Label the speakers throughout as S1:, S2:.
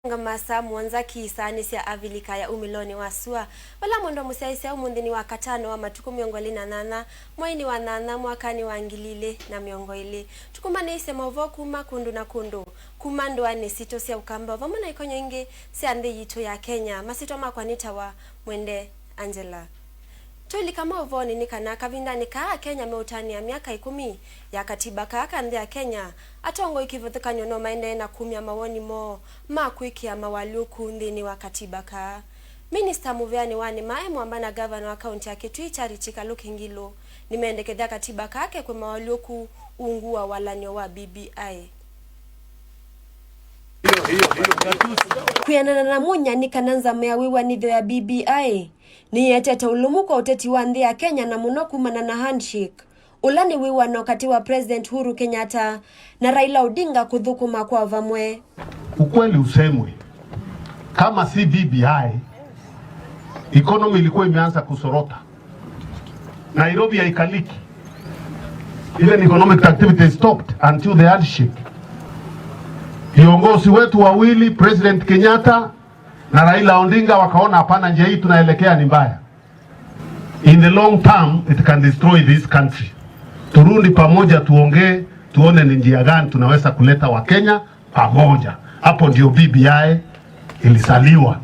S1: Ngamasa mwanza kiisani sia avilika ya umiloni wa sua wala mwendo musiaisi ya umundini wa katano wa matuku miongoli na nana mwaini wa nana mwakani wa ngilile na miongo ili tukumane ise Mauvoo kuma kundu na kundu kumando wa nesito sia ukamba vamona ikonyo ingi sia ande yito ya Kenya masito makwanita wa Mwende Angela Tuli kama Mauvoo ni kana kavinda nika Kenya meutani ya miaka 10 ya katiba kaka ndea Kenya atongo ikivuthika nyono maende na 10 ya mawoni mo makwiki ya mawaluku ndini wa katiba ka Minister Mwende wani maemu ambana governor wa county ya Kitui Richika Lukingilo nimeendekethia katiba kake kwa mawaluku ungua walanyo wa BBI Kuyanana na munya ni kananza meawiwa nidho ya BBI ni yeteta ulumuko uteti wa ndhi ya Kenya na muno kumana na handshake ulani wiwa na wakati wa President Uhuru Kenyatta na Raila Odinga kuthukuma kwa vamwe.
S2: Ukweli usemwe, kama si BBI economy ilikuwa imeanza kusorota, Nairobi haikaliki, even economic activity stopped until the handshake. Viongozi wetu wawili, President Kenyatta na Raila Odinga, wakaona hapana, njia hii tunaelekea ni mbaya. In the long term it can destroy this country. Turudi pamoja tuongee, tuone ni njia gani tunaweza kuleta Wakenya pamoja. Hapo ndio BBI ilisaliwa.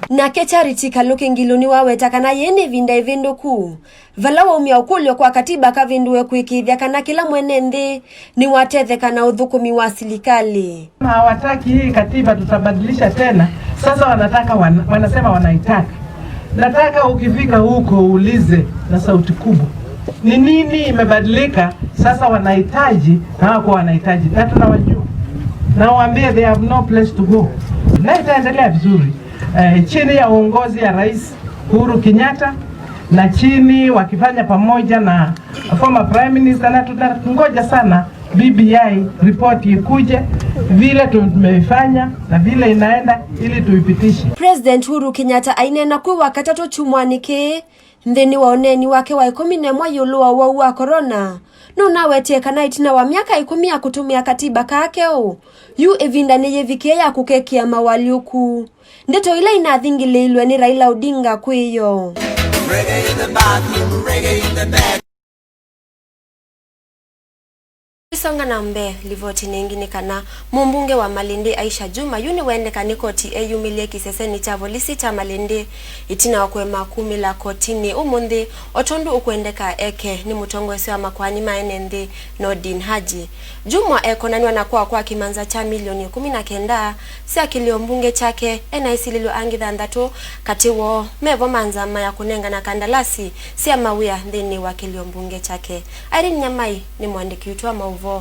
S1: Na Richika Lukingilo ni waweta kana yeni vinda evindu kuu. Valawa umia ukulio kwa katiba kavinduwe kuikithia kana kila mwenende ni watethe kana udhukumi wa serikali.
S3: Hawataki hii katiba tutabadilisha tena. Sasa wanataka wanasema wanaitaka. Nataka ukifika huko uulize na sauti kubwa. Ni nini imebadilika? Sasa wanahitaji na wako wanahitaji. Na tunawajua. Na waambie they have no place to go. Na itaendelea vizuri. Chini ya uongozi ya Rais Uhuru Kenyatta na chini wakifanya pamoja na former Prime Minister, na tunangoja sana BBI report ikuje vile tumefanya na vile inaenda ili tuipitishe.
S1: President Uhuru Kenyatta ainena kwa wakati chumwanike ndeni waoneni wake wa 11 yulua wa corona no nawe teka night na wa miaka 10 ya kutumia katiba kakeo yu evinda ni yevike ya kukekia mawaliuku ndeto ile inathingililwe ni Raila Odinga kwiyo Songa na mbe livoti nyingine kana mumbunge wa Malindi Aisha Juma yuni wende kanikoti eyumilie kiseseni cha polisi cha Malindi itina wakwema 10 la kotini umundi otondu ukuendeka eke ni mutongwesi wa makwani maenende Nordin Haji Juma ekonaniwa na kwa kimanza cha milioni 19 si akilio mbunge chake enaisililo angitha ndatu katiwo mevo manzama ya kunenga na kandalasi si amawia ndini wakilio mbunge chake Irene Nyamai ni mwandiki wetu wa Mauvoo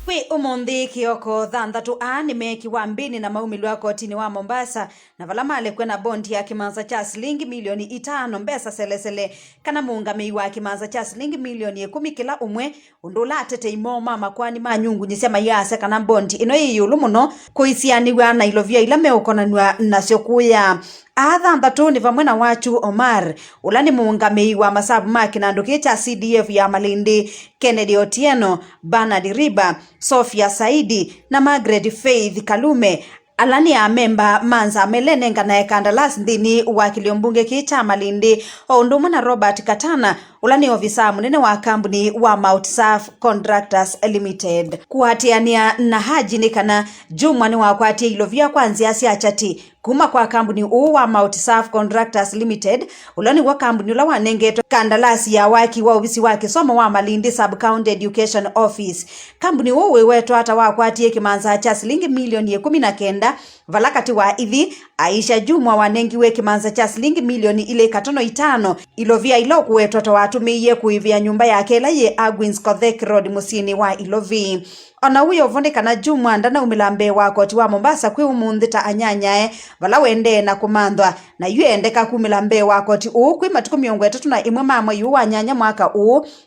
S4: Kwi umundi kioko thandatu ni meki wa mbini na maumilwa wa kotini wa Mombasa na valamale kwena bondi ya kimanza cha shilingi milioni 5 mbesa selesele kana muungami wa kimanza cha shilingi milioni 10 kila umwe undula tete imo mama kwani manyungu nyisema yase kana bondi ino iyulu muno kuisianiwa na ilovia ila meokonanwa nasiokuya Thandatu ni vamwe na wachu Omar ulani muungami wa masabu makina ndukicha CDF ya Malindi Kennedy Otieno, Bernard Riba, Sofia Saidi na Margaret Faith Kalume alani ya memba manza melenenga na ekandalasi ndini wakilio mbunge kicha Malindi ondumu na Robert Katana ulani ofisa munene wa kampuni wa Mauvoo Contractors Limited kuhatiania na Haji nikana Juma ni wakwati ilovia kwanzia siachati kuma kwa kampuni wa Mauvoo Contractors Limited ulani wa kampuni ula wanengeto kandalasi ya waki wa ofisi wake somo wa Malindi Sub County Education Office kampuni uwe wetu hata wakwati kimanza cha shilingi milioni 19 valakati wa ithi Aisha Juma wanengiwe kimanza cha shilingi milioni ile 5 ilovia ilo kuwetu watumiye kuivia nyumba yake la ye Agwins Kothek Road musini wa Ilovi ona huyo vondekana Juma ndana umilambe wa koti wa Mombasa kwi umundhita anyanyae vala wende na kumandwa na yu endeka kumilambe wa koti kwi matuku 31 mama yu wanyanya mwaka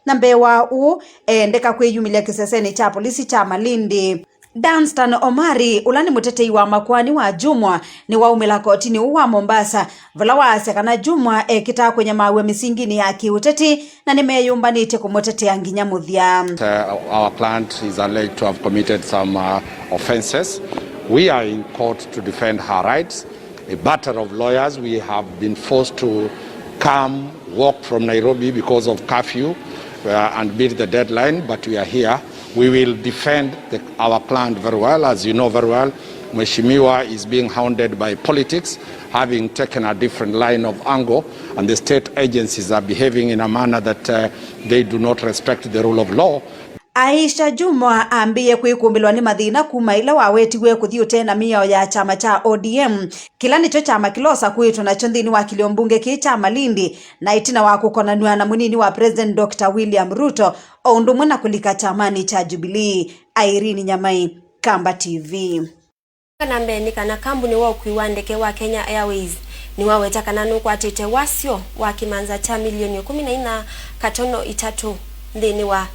S4: na mbewa endeka kwi yumilia kiseseni cha polisi cha Malindi Danstan Omari ulani mutetei wa makwani wa Jumwa ni wa umela kotini wa Mombasa vala wasekana Jumwa kita kwenye mawe misingini ya kiuteti na nimeyumbanite kumotetea nginyamuthia.
S5: Our plant is alleged to have committed some offenses We are in court to defend her rights. A battle of lawyers. We have been forced to walk from Nairobi because of curfew and beat the deadline, but we are here. We will defend our client very well. As you know very well, Mheshimiwa is being hounded by politics, having taken a different line of angle, and the state agencies are behaving in a manner that they do not respect the rule of law.
S4: Aisha Juma ambiye kwikumbilwa ni mathina kuma ila wawetiwe kuthio tena mio ya chama cha ODM kila nicho chama kilosa kwitu na chondhini wa kiliombunge ki chama Lindi na itina wa kukonanua na munini wa President Dr. William Ruto oundumwe na kulika chamani cha Jubilee. Irene Nyamai, Kamba TV.
S1: Kanambe kana kambuni wa ukwiwandeke wa Kenya Airways ni waweta kananu kwa tete wasio wa kimanza cha milioni 14 katono itatu ndini wa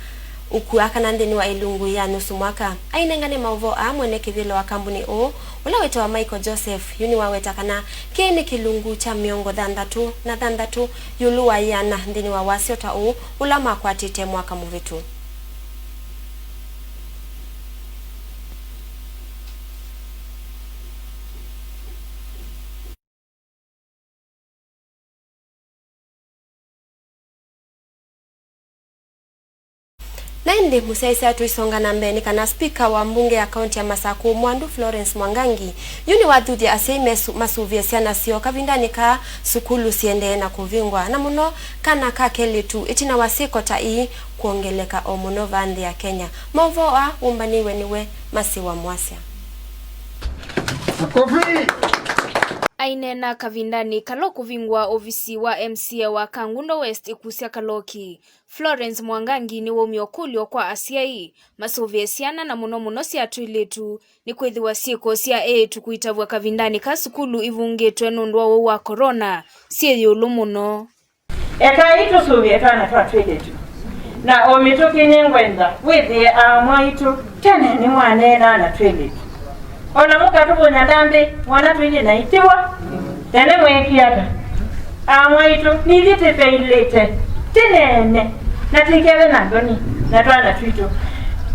S1: ukuaka na ndeni wa ilungu ya nusu mwaka ainengane Mauvoo mwene kivilo wa kambuni o ula weto wa Michael Joseph yuni waweta kana kini kilungu cha miongo dhandatu na dhandatu yulu wa yana ndeni wa wasio ta o ula makwatite mwaka muvitu. Naende musaisa tuisonga na mbeni kana speaker wa mbunge ya kaunti ya Masaku Mwandu Florence Mwangangi yuni wathuthi aseme masuvia siana sio kavindani ka sukulu siende na kuvingwa na muno kana kakeli tu itina wasiko tai kuongeleka omuno vande ya Kenya. Mauvoo umbaniwe niwe masiwa mwasya
S6: ainena kavindani kalo kuvingwa ofisi wa MCA wa Kangundo West ikusia kaloki. Florence Mwangangi ni womiokulio kwa asiai masoviesiana na muno sia tuiletu ni kwethiwa sieko sia tukuitavwa kavindani ka sukulu ivungetwe nundwa wa corona sie yulu muno
S7: eka itu sovieta na twa tuiletu na omitoki nyengwenda withi mwaitu tene ni mwanena na tuiletu ona muka tubonya ndambe wana twinye na itiwa tene mwekiata mwaitu nilite feilete tenene na tikele na ngoni na twana twito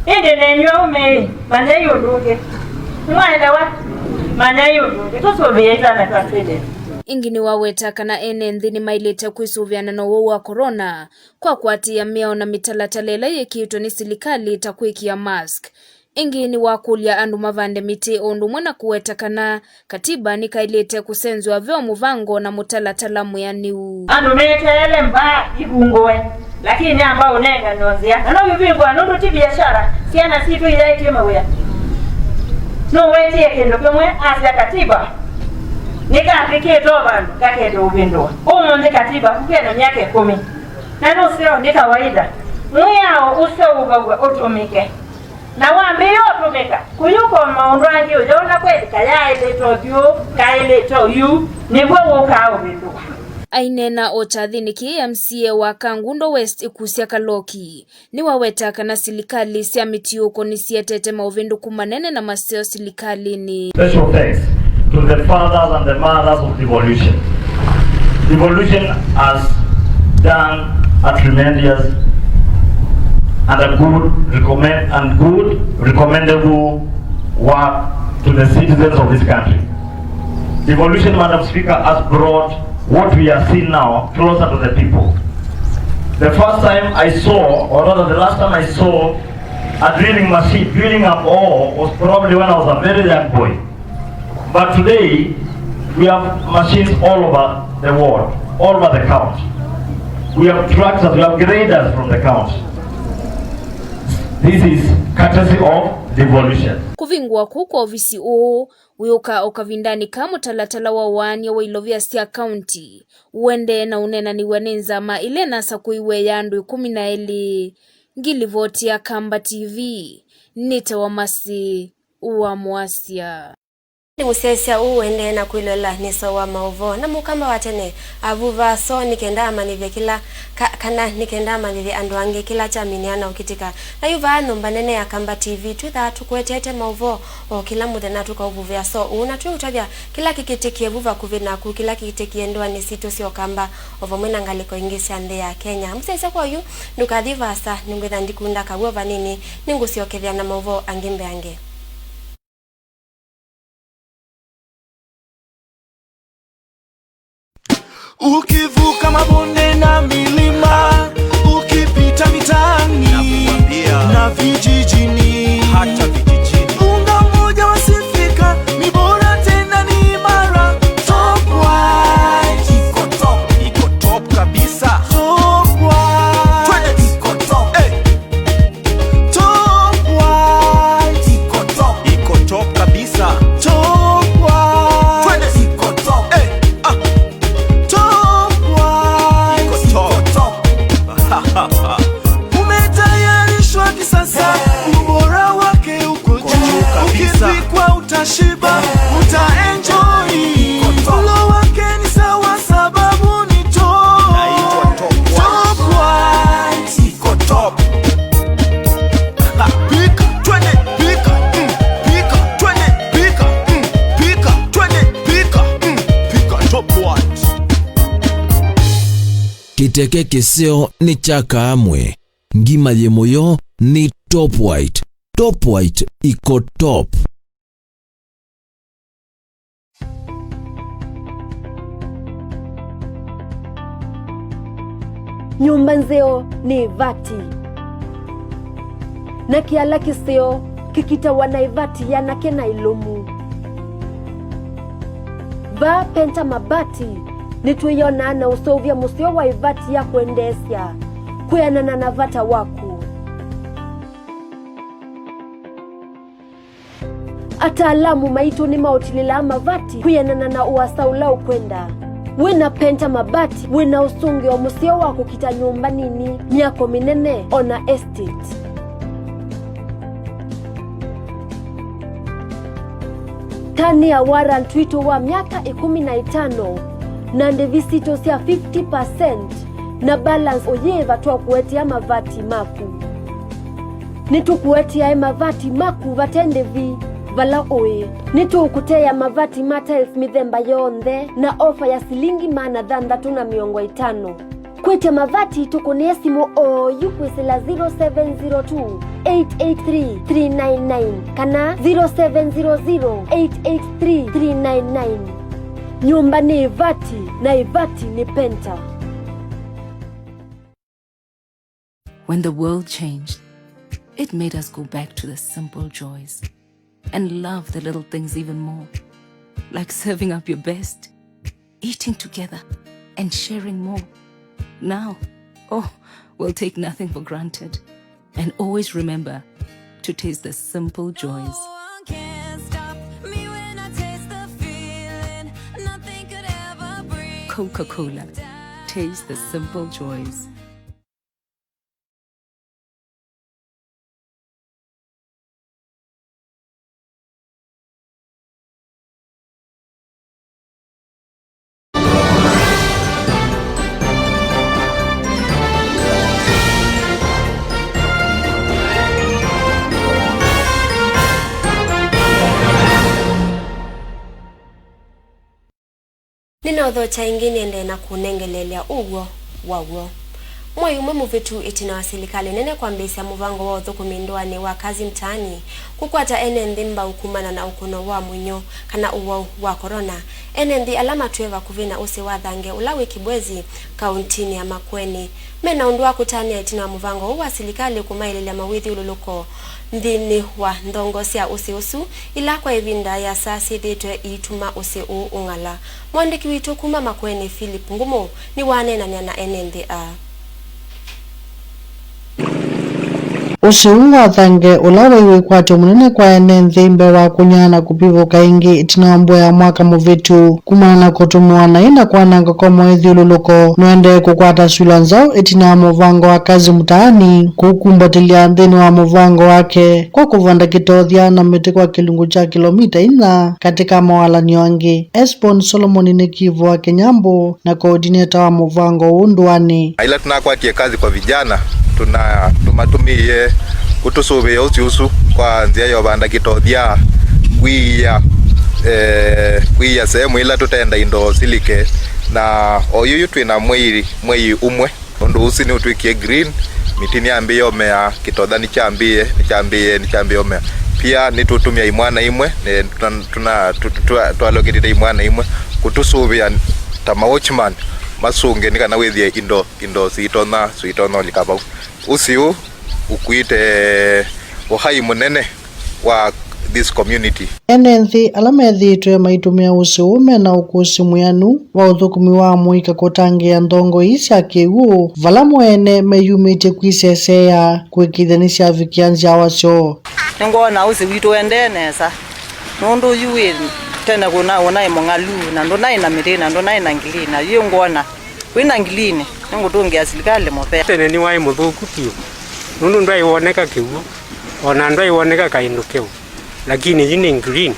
S7: ende nenywa ume manyayo nduge mwana wa manyayo nduge tusovieta na twa twende
S6: ingini waweta kana ene nthini mailete kwisuviana na uo wa corona kwa kwatia miao na mitalatala yekiitwa ni serikali takwikia mask. Ingini wakulia andu mavande miti ondu mwena kuweta kana katiba nikailete kusenzwa vyo muvango na mutalatala muyaniu
S7: andu metele mba ibungowe lakini amba unenga nozia ano bibingwa nundu ti biashara siana situ ilaiti mawea no wetie kendo kemwe asya katiba nikapike toba kakete ubindwa umunde katiba kukeno nyake 10 na no sio ni kawaida muyao usauba otomike na wambe yotumika kuyuko maundwangi ujaona kweli kayaile tokyo kaile to you nibwo ukao bindu
S6: ainena ochathini ki MCA wa Kangundo West ikusia kaloki ni waweta kana serikali sia mitiuko ni sietete mauvindu kumanene na masio serikali ni
S8: special thanks to the fathers and the mothers of devolution. Devolution has done a tremendous and a good recommendable work to the citizens of this country. Devolution, Madam Speaker, has brought what we are seeing now closer to the people. The first time I saw, or rather the last time I saw a drilling machine drilling up ore was probably when I was a very young boy. But today, we have machines all over the world, all over the country. We have tractors, we have graders from the country. This is courtesy of devolution.
S6: Kuvingwa kuko ofisi o wioka okavindani kama talatala wa wani wa ilovia sia county uende na unena ni wanenza ma ilena sakuiwe yandu 12 ngilivoti ya Kamba TV nita wa masi uwa muasia
S1: ni musesia uende na kuilola niso wa Mauvoo na mukamba watene avuva so nikendama nive kila kana nikendama nive anduange kila chaminiana ukitika na yuva nombanene ya Kamba TV twitha tukwetete Mauvoo o kila muthena tukauvuvia so una tutavya kila kikitikie vuva kuvina ku kila kikitikie ndwa ni sito sio Kamba ovo mwena ngaliko ingisia nde ya Kenya musesia kwa yu ndukadhivasa ningwetha ndikunda kabuwa vanini ningusio kethia na Mauvoo angimbe ange
S9: Ukivuka mabonde na milima, ukipita mitaani na vijijini, hata vijijini, unga mmoja wasifika, ni bora tena ni imara. Top White iko top kabisa. Top White iko top. Top White iko top kabisa. Top White iko top. Umetayarishwa kisasa, ubora wake uko juu kabisa. Ukipikwa utashiba, utaenjoy. Ulo wake ni sawa sababu ni top. Top White iko top. Pika, twende, pika, pika, twende, pika, pika, twende, pika, pika, Top White.
S10: Kiteke kisio ni chaka amwe. Ngima ye moyo ni Top White. Top White iko top.
S1: Nyumba nzeo ni vati. Na kiala kisio kikita wanaivati ya nake na ilumu. Va penta mabati nituyona na usovya musio wa ivati ya kuendesya kuyanana na vata waku. Ataalamu maitu ni mautilila mavati kuyanana na uwasaula ukwenda. Wina penta mabati wina usungi wa musio waku kita nyumba nini miako minene ona estate. Tani ya warrant wito wa miaka 15 na ndevisito sia 50% na balance oyeva tuwa kuwetia mavati maku. Nitu kuwetia mavati maku vatende vi vala oe. Nitu ukutea mavati mata elfmithemba yonde na ofa ya silingi mana dhandatu na miongo 5. Kwete mavati tukune simu o yukwesela 0702 883 399 kana 0700 883 399. Nyumba ni ivati na ivati ni penta.
S11: When the world changed, it made us go back to the simple joys and love the little things even more, like serving up your best, eating together, and sharing more. Now, we'll take nothing for granted and always remember to taste the simple joys. Coca-Cola. Taste the simple joys.
S1: Nina udhocha ingine ende na kunengelelea ugo wawo. Mwayu mwemu vitu itina wasilikali nene kwa mbisi ya muvango wa uthukumindoani wa kazi mtaani kukwata enendi mba ukumana na ukono wa munyo kana uwa wa korona. Enendi alama tueva kuvina usi wa dhange ulawe kibwezi kauntini ya Makweni. Mena undua kutani ya itina wa muvango uwa silikali kumailile mawithi ululuko ndini wa ndongosi ya usi usu ila kwa evinda ya sasi dhitwe ituma usi ungala. Mwandiki witu kuma Makweni Philip Ngumo ni wane na nyana enendi a.
S12: Usiunga thange ulawe iwe kwato munene kwa enenthi mbe wa kunyana kupivuka ingi itinambo ya mwaka muvitu kumana kutumuana ina kwa nanga kwa mwethi ululuko Mwende kukwata shula nzao itina muvango wa kazi mtaani kukumbatilia nthini wa muvango wake kwa kuvanda kitothia na miti kwa kilungu cha kilomita 4 katika mawalani wangi. Esbon Solomon ni kivu wa Kenyambo na koordineta wa muvango unduani.
S13: Ila tunakwatie kazi kwa vijana tumatumie kutusubia usiusu kwa nzia yo banda kitothia kuia sehemu ila tutenda indo silike na oyuyu twina mwei umwe undu usi ni utwikie green mitini ambi yomea kitotha ni chambie omea pia nitutumia imwana imwe twalokitite imwana imwe kutusubia tama watchman masunge ni kana wethie indo sitona likabau usiu ukuite uhai munene wa this community.
S12: Enenthi alamethitwe maitumia usiume na ukusi muyanu wa uthukumi wa muika kutangia ndongo isya kiwu vala mwene meyumite kwisesea kwikithanisya vikianzia wasyo.
S14: Ngona usi witu ende nesa nundu yuwi tena kuna imongalu na ndona ina mirina ndona ina ngilina yo ngona wina ngilini ngutungi asilikale mope
S15: tene ni wai muthuku pio nundu ndai woneka kiwu ona ndai woneka kaindu kiwu lakini yini green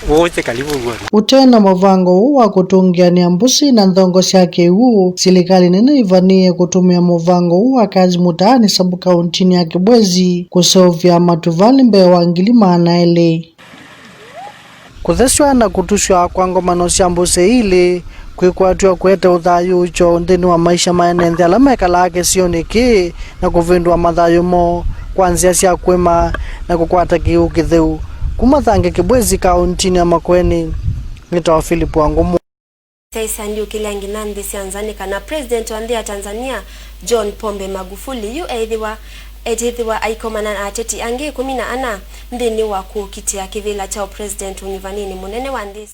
S15: wote karibu bwana
S12: utena muvango huu wa kutungiania mbusi na ndongo sya kiwu silikali nene ivanie kutumia muvango huu wa kazi mutaani sabu kauntini ya Kibwezi kusovya matuvali mbewa ngili maanaele kutheswa na kutushwa kwa ngomano sya mbusi ili kwikwatwa kwete uthayu ucho ndini wa maisha maenenthi ala mekalake sioneki na kuvindwa mathayu mo kwanzia sya kwima na kukwata kiu kitheu kumathange Kibwezi kauntini ya Makueni nitawa Philip Wangumu.
S1: Saisa ndio kilangi nandi sianzani kana president wa ndia Tanzania John Pombe Magufuli yu aithiwa aikomana na ateti ange 14 ndini wa kukitia kivila cha president univanini munene wa ndisi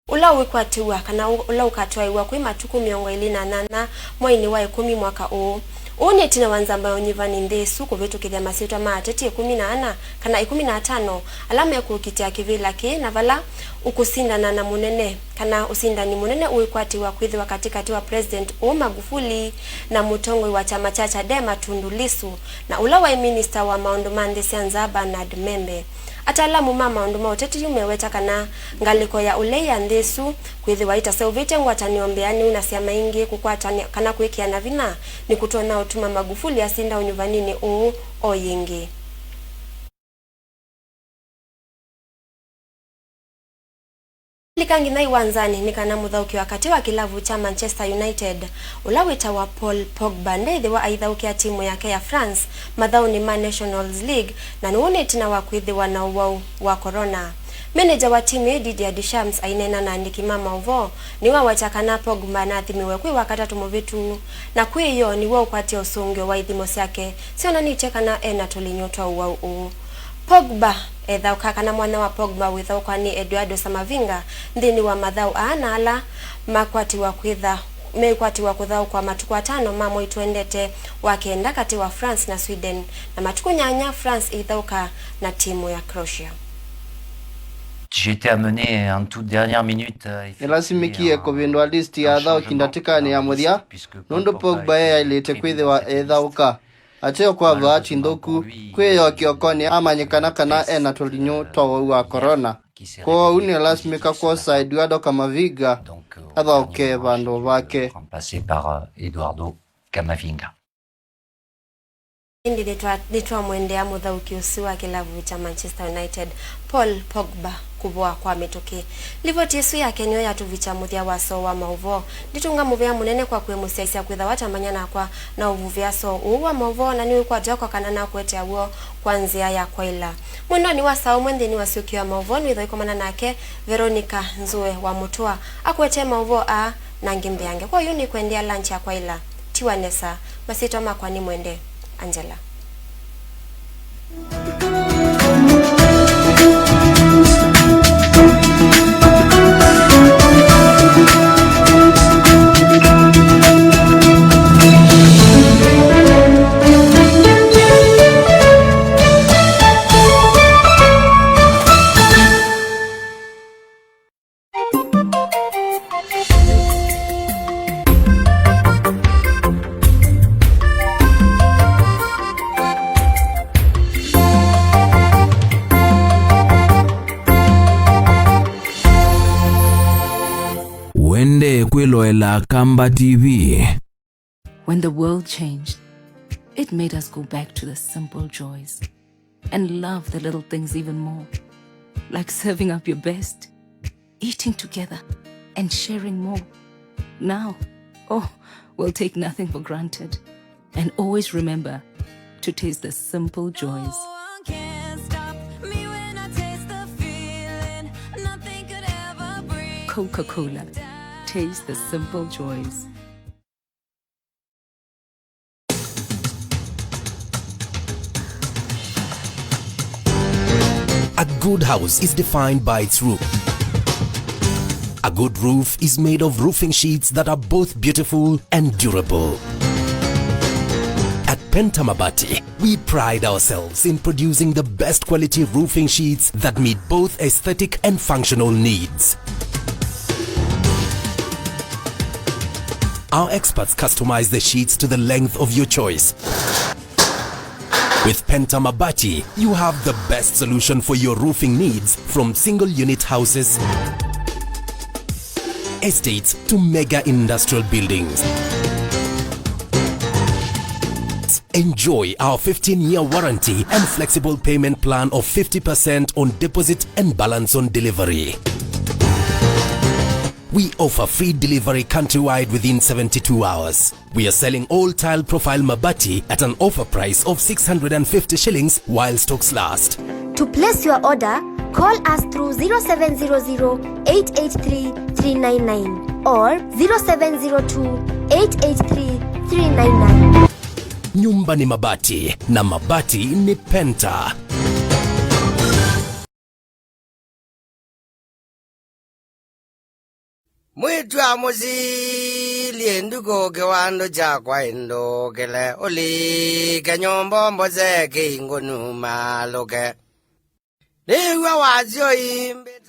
S1: ula wikwatiwa kana ula ukatwaiwa kwi matuku 28 mwaini wa 10 mwaka huu une tina wanzamba onyivani ndesu kuvitukithia masitwa maateti 14 kana 15 alama ya kukitia kivila ki na vala ukusindana na munene kana usindani munene uikwatiwa kwithiwa katikati wa president Magufuli na mutongwe wa chama cha Chadema Tundu Lissu na ula wa minister wa maondo mande sianza Bernard Membe. Atalamu mama onduma uteti umeweta kana ngaliko ya ule ya ndesu kwithiwa itasevite ngwataniombea unasiama ingi kukwatania kana kuikia na vina ni kutona utuma Magufuli asinda unyuvanini oyingi. Likangi na iwanzani ni kana muthauki wakati wa kilavu cha Manchester United ulawita wa Paul Pogba ndethe wa aithaukia timu yake ya France mathau ni Nationals League na nuone tina wa kwithiwa na uwau wa corona. Manager wa timu Didier Deschamps ainena na andiki Mauvoo ni wa watakana Pogba na athimiwe kwi wakatatu muvitu na kwi iyo ni wa ukwati usungio wa ithimo syake siona ni tekana ena tulinyotwa uwau Pogba ethauka kana mwana wa Pogba withauka ni Eduardo Samavinga ndini wa mathau ana ala makwati wa kwitha mekwati wa kuthau kwa matuku 5 mamo itwendete wakenda kati wa France na Sweden na matuku nyanya France ithauka na timu ya Croatia.
S16: J'ai été amené en toute dernière minute
S17: Elasimikie kuvindwa listi ya thau kindatikani ya muthia nundu Pogba yailite kwithiwa ethauka ateo kwa vachi ndoku kweyo kiokoni amanyikana kana ena tulinyo twa wa corona kwa uni lasmika kwa Eduardo Camavinga athauke vandu vake
S16: remplacé par Eduardo Camavinga.
S1: Indi litwa Mwende ya muthauki usiwa kilavu cha Manchester United Paul Pogba kubwa kwa metoke livoti yesu yake niyo yatuvicha muthia waso wa Mauvoo nditunga muvea munene kwa kwemusia isia kwitha watambanyana kwa na uvuvia so wa Mauvoo na niwe kwa joko kana na kwete awo kwanzia ya kwaila mwendo ni wasao mwende ni wasiuki wa Mauvoo nitho ikomana nake Veronica Nzue wa Mutua akwete Mauvoo na ngimbe yange kwa hiyo ni kuendea lunch ya kwaila tiwa nesa masito makwa ni Mwende Angela.
S10: Mwende kwiloela Kamba TV.
S11: When the world changed, it made us go back to the simple joys and love the little things even more, like serving up your best, eating together, and sharing more. Now, we'll take nothing for granted and always remember to taste the simple joys. Coca-Cola. Taste the simple joys.
S18: good house is defined by its roof. A good roof is made of roofing sheets that are both beautiful and durable. At Penta Mabati, we pride ourselves in producing the best quality roofing sheets that meet both aesthetic and functional needs. Our experts customize the sheets to the length of your choice. With Penta Mabati, you have the best solution for your roofing needs, from single unit houses, estates to mega industrial buildings. Enjoy our 15-year warranty and flexible payment plan of 50% on deposit and balance on delivery. We offer free delivery countrywide within 72 hours. We are selling all tile profile Mabati at an offer price of 650 shillings while stocks last.
S19: To place your order, call us through 0700-883-399 or 0702-883-399.
S18: Nyumba ni mabati na mabati ni Penta.
S20: Mwitwa muzili enduko gewando chakwa endokele oli kenyombo mboze keingonu maloke niwa wazio imbe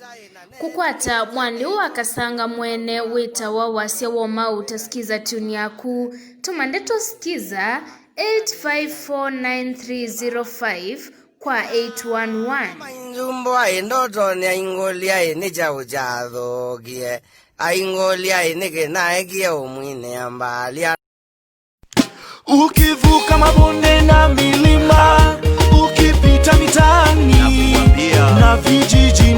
S6: kukwata mwanli wakasanga mwene wita wa wasya woma utasikiza tuni yaku tumandeto sikiza 8549305 kwa 811
S20: Njumbo ayendoto ni aingoli ayene chao chadhokie aingoli ayene kenaekie umwine ambalia.
S9: Ukivuka mabonde na milima, ukipita mitani na vijiji